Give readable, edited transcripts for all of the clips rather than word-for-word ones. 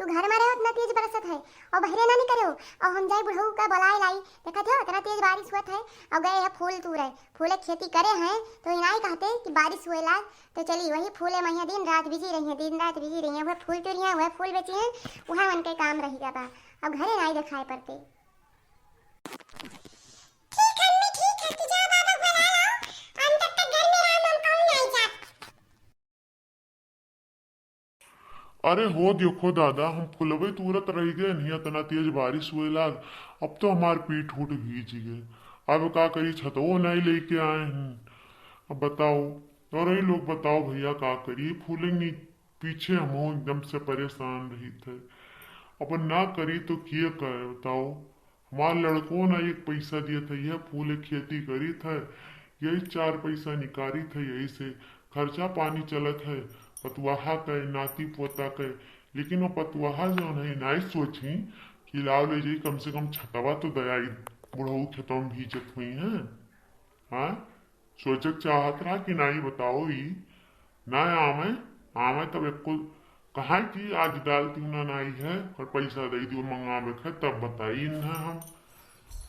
तू घर में रहो इतना तेज बरसत है और बहरे ना नहीं करो और हम जाए बुढ़ऊ का बुलाए लाई देखा थे इतना तेज बारिश हुआ है और गए है फूल तूरे फूले खेती करे हैं तो इनाई कहते कि बारिश हुए ला तो चली वही फूले मैया दिन रात बिजी रही है दिन रात बिजी रही है वह फूल तुरी है वह फूल बेची हैं वहाँ मन के काम रही जाता अब घरे नहीं दिखाई पड़ते। अरे हो देखो दादा हम फुलवे तुरत रह गए नहीं इतना तेज बारिश हुए लाग अब तो हमार पीठ उठ भीज गए अब का करी छतो नहीं लेके आए हैं अब बताओ और ये लोग बताओ भैया का करी फूलेंगे पीछे हम एकदम से परेशान रही थे अपन ना करी तो किए करे बताओ हमारे लड़कों ने एक पैसा दिया था यह फूले खेती करी था यही 4 पैसा निकाली था यही से खर्चा पानी चलत है पतवाहा के नाती पोता के लेकिन वो पतवाहा जो है नहीं सोची कि लाओ ले जाई कम से कम छतवा तो दयाई बुढ़ऊ खेतों में भीजत हुई है। हाँ सोचक चाहत रहा कि नहीं बताओ ही ना आवे आवे तब एक को कहा कि आज डालती ना नहीं है और पैसा दे दियो मंगावे खे तब बताई ना हम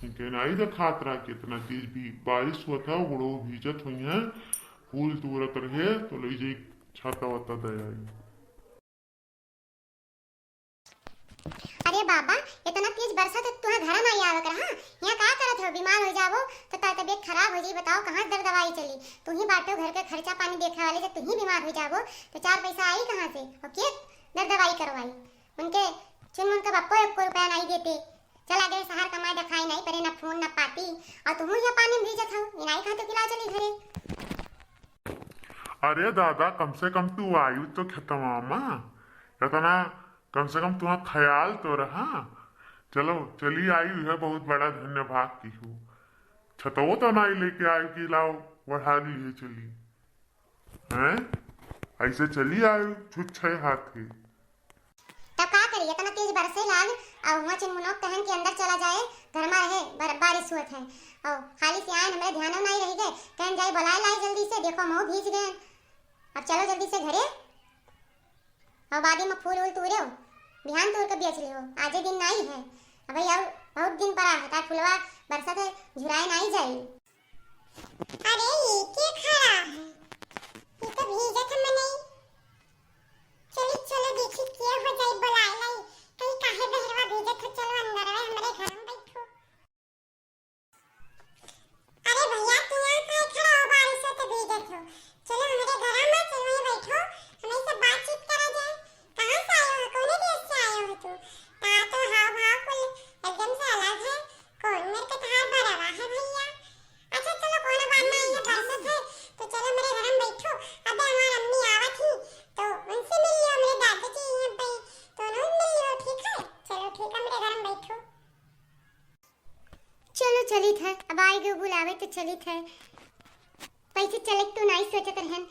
इनके नहीं दिखात रहा कि इतना तेज भी बारिश हुआ था बुढ़ऊ भीजत हुई है फूल तुरत रहे तो ले जाई छाता वाता दयाई। अरे बाबा इतना तेज बरसात है तुम्हें घर नहीं आवे कर हां यहाँ का करत हो बीमार हो जावो तो तबीयत खराब हो जाई बताओ कहां दर दवाई चली तू ही बाटो घर के खर्चा पानी देखे वाले जब तू ही बीमार हो जावो तो 4 पैसा आई कहां से और के दर दवाई करवाई उनके चुन उनका बापो 1 रुपया नहीं देते चला गए शहर कमाए दिखाई नहीं परे ना फोन ना पाती और तुम यहाँ पानी में भीजत हो इनाई खा तो खिला चली घरे। अरे दादा कम से कम तू आयु तो खतमा इतना कम से कम तुम्हारा ख्याल तो रहा चलो चली आई है बहुत बड़ा धन्यवाद की हूँ छतो तो नहीं लेके आई कि लाओ बढ़ा ली है चली हैं ऐसे चली आई छुच्छे हाथी तब का करिए इतना तेज बरसे लाल और वहाँ चिनमुनोक तहन के अंदर चला जाए घर में रहे बारिश हुआ है और खाली से आए हमारे ध्यान नहीं रह गए कहन जाए बुलाए लाई जल्दी से देखो मऊ भीज गए अब चलो जल्दी से घरे और बादी में फूल वूल तोड़े हो बिहान तोड़ के बेच ले हो आजे दिन नहीं है अब भाई और बहुत दिन पड़ा है फुलवा बरसात है झुराए नहीं जाए। अरे ये क्या खड़ा है ये तो भीजा था मैंने चलो चलो देखी क्या हो जाए बुलाए लाई कहीं काहे बहरवा भेजा तो चलो अंदर आए हमारे घर में बैठो। अरे भैया तू यहाँ काहे खड़ा हो बारिश से तो भीजा तो चलो हमारे घर में चलो यहाँ बैठो हमें सब बातचीत करा जाए कहाँ से आए हो कौन देश से आए हो तुम तार तो हाव भाव को एकदम से अलग है कौन मेरे के तार भरा हुआ है भैया अच्छा चलो कौन बात नहीं है बरसात है तो चलो मेरे घर में बैठो अबे हमारी अम्मी आवत थी तो उनसे मिल लियो मेरे दादाजी यहाँ पे दोनों मिल लियो ठीक है चलो ठीक है मेरे घर में बैठो। चलो चली था अब आएगी बुलावे तो चली था पैसे चले तो नहीं सोचत रहन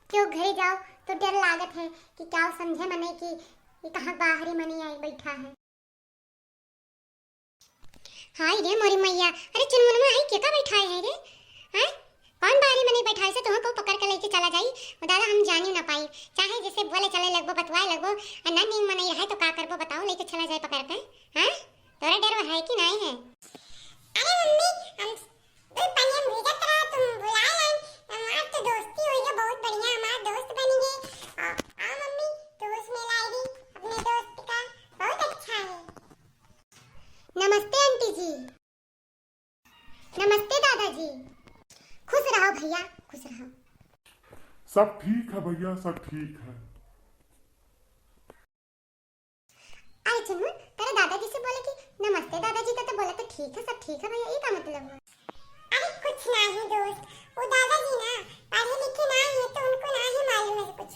क्यों घरे जाओ तो डर लागत है कि क्या समझे मने कि ये कहाँ बाहरी मनी आई बैठा है। हाय रे मोरी मैया अरे चुनमुन में आई केका बैठा है रे हैं कौन बाहरी मनी बैठा है से तुम को पकड़ के लेके चला जाई दादा हम जानी ना पाई चाहे जैसे बोले चले लगबो बतवाए लगबो ना नींद में नहीं रहे तो का करबो बताओ लेके चला जाए पकड़ के हैं तोरा डर है कि नहीं है। अरे मम्मी हम दो पानी में भीगत रहा तुम बुलाए लाई हमार तो दोस्ती हुई है बहुत बढ़िया हमारा दोस्त बन गए आओ मम्मी दोस्त मिला दी अपने दोस्त का बहुत अच्छा है। नमस्ते आंटी जी नमस्ते दादाजी खुश रहो भैया खुश रहो। सब ठीक है भैया सब ठीक है। आई चुनमुन तेरे दादाजी से बोले कि नमस्ते दादाजी तो बोला तो ठीक है सब ठीक है भैया ये क्या मतलब है। अरे कुछ नहीं दोस्त वो दादाजी ना पढ़े लिखे नहीं है तो उनको नहीं मालूम है कुछ